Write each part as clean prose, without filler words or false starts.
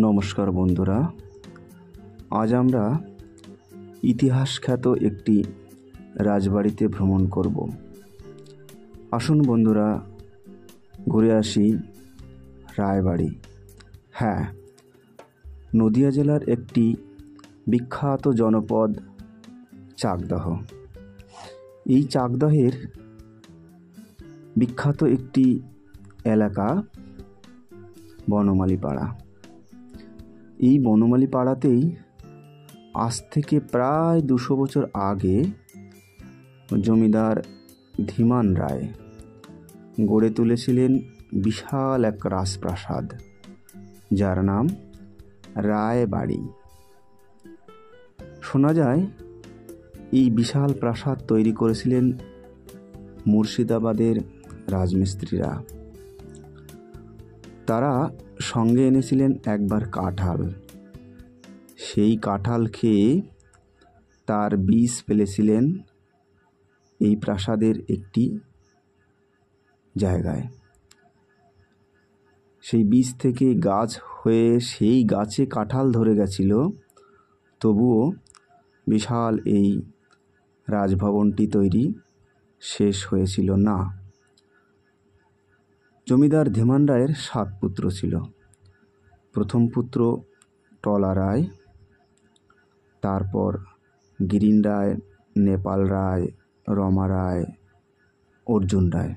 নমস্কার বন্ধুরা, আজ আমরা ইতিহাস খ্যাত একটি রাজবাড়িতে ভ্রমণ করব। আসুন বন্ধুরা, ঘুরে আসি রায়বাড়ি। হ্যাঁ, নদিয়া জেলার একটি বিখ্যাত জনপদ চাকদহ। এই চাকদহের বিখ্যাত একটি এলাকা বনমালী পাড়া। এই বনমালী পাড়াতেই আজ থেকে প্রায় 200 বছর আগে জমিদার ধীমান রায় গড়ে তুলেছিলেন বিশাল এক রাজপ্রাসাদ, যার নাম রায়বাড়ি। শোনা যায় এই বিশাল প্রাসাদ তৈরি করেছিলেন মুর্শিদাবাদের রাজমিস্ত্রিরা। তারা সঙ্গে এনেছিলেন একবার কাঁঠাল। সেই কাঁঠাল খেয়ে তার বীজ ফেলেছিলেন এই প্রাসাদের একটি জায়গায়। সেই বীজ থেকে গাছ হয়ে সেই গাছে কাঁঠাল ধরে গেছিল, তবুও বিশাল এই রাজভবনটি তৈরি শেষ হয়েছিল না। জমিদার ধীমান রায়ের 7 পুত্র ছিল। প্রথম পুত্র টলা রায়, তারপর গিরিন রায়, নেপাল রায়, রমা রায়, অর্জুন রায়।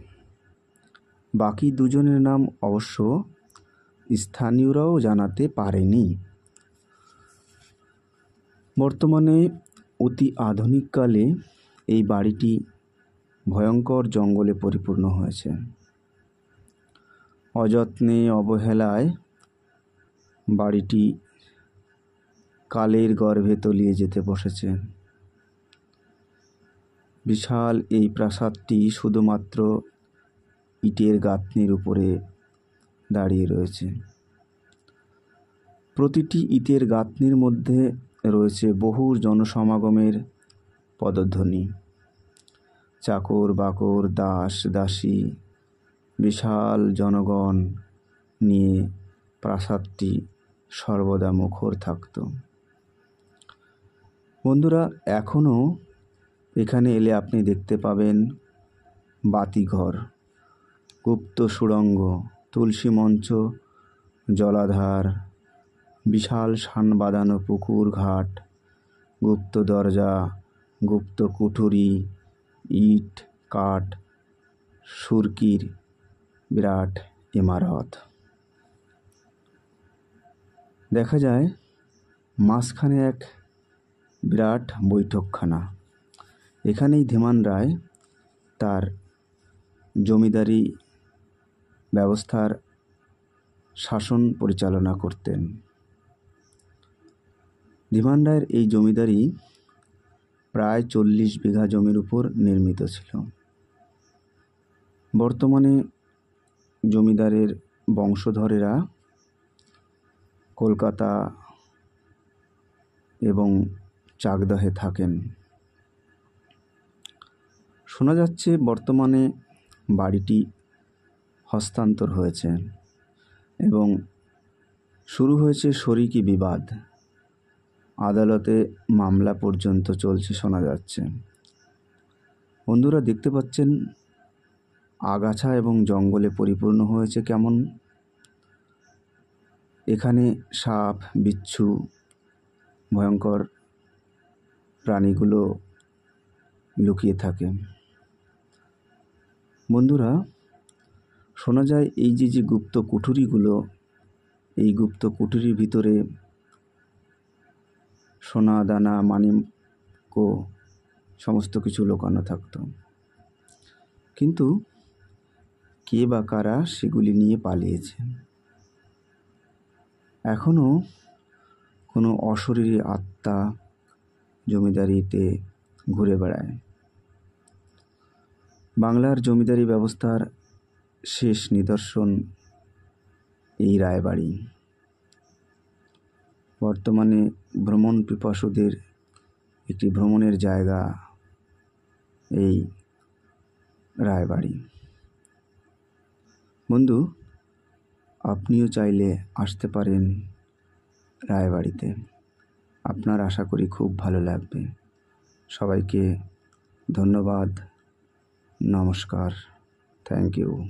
বাকি দুজনের নাম অবশ্য স্থানীয়রাও জানাতে পারেনি। বর্তমানে অতি আধুনিককালে এই বাড়িটি ভয়ঙ্কর জঙ্গলে পরিপূর্ণ হয়েছে। অযত্নে অবহেলায় বাড়িটি কালের গর্ভে তলিয়ে যেতে বসেছে। বিশাল এই প্রাসাদটি শুধুমাত্র ইটের গাঁথনির উপরে দাঁড়িয়ে রয়েছে। প্রতিটি ইটের গাঁথনির মধ্যে রয়েছে বহু জনসমাগমের পদধ্বনি। চাকর বাকর, দাস দাসী, বিশাল জনগণ নিয়ে প্রাসাদটি সর্বদা মুখর থাকত। বন্ধুরা, এখনও এখানে এলে আপনি দেখতে পাবেন বাতিঘর, গুপ্ত সুড়ঙ্গ, তুলসী মঞ্চ, জলাধার, বিশাল শান বাঁধানো পুকুর ঘাট, গুপ্ত দরজা, গুপ্ত কুঠুরি, ইট কাঠ সুরকির বিরাট ইমারত। দেখা যায় মাঝখানে এক বিরাট বৈঠকখানা। এখানেই ধীমান রায় তার জমিদারি ব্যবস্থার শাসন পরিচালনা করতেন। ধীমান রায়ের এই জমিদারি প্রায় 40 বিঘা জমির উপর নির্মিত ছিল। বর্তমানে জমিদারের বংশধরেরা কলকাতা এবং চাকদহে থাকেন। শোনা যাচ্ছে বর্তমানে বাড়িটি হস্তান্তর হয়েছে এবং শুরু হয়েছে শরিকি বিবাদ। আদালতে মামলা পর্যন্ত চলছে শোনা যাচ্ছে। বন্ধুরা, দেখতে পাচ্ছেন আগাছা এবং জঙ্গলে পরিপূর্ণ হয়েছে কেমন। এখানে সাপ, বিচ্ছু, ভয়ঙ্কর প্রাণীগুলো লুকিয়ে থাকে। বন্ধুরা, শোনা যায় এই যে গুপ্ত কুঠুরিগুলো, এই গুপ্ত কুঠুরির ভিতরে সোনা দানা মানিক্য সমস্ত কিছু লুকানো থাকত। কিন্তু কে বা কারা সেগুলি নিয়ে পালিয়েছে। এখনও কোনো অশরীরী আত্মা জমিদারিতে ঘুরে বেড়ায়। বাংলার জমিদারি ব্যবস্থার শেষ নিদর্শন এই রায়বাড়ি। বর্তমানে ভ্রমণ পিপাসুদের একটি ভ্রমণের জায়গা এই রায়বাড়ি। বন্ধু, আপনিও চাইলে আসতে পারেন রায়বাড়িতে। আপনার আশা করি খুব ভালো লাগবে। সবাইকে ধন্যবাদ, নমস্কার, থ্যাংক ইউ।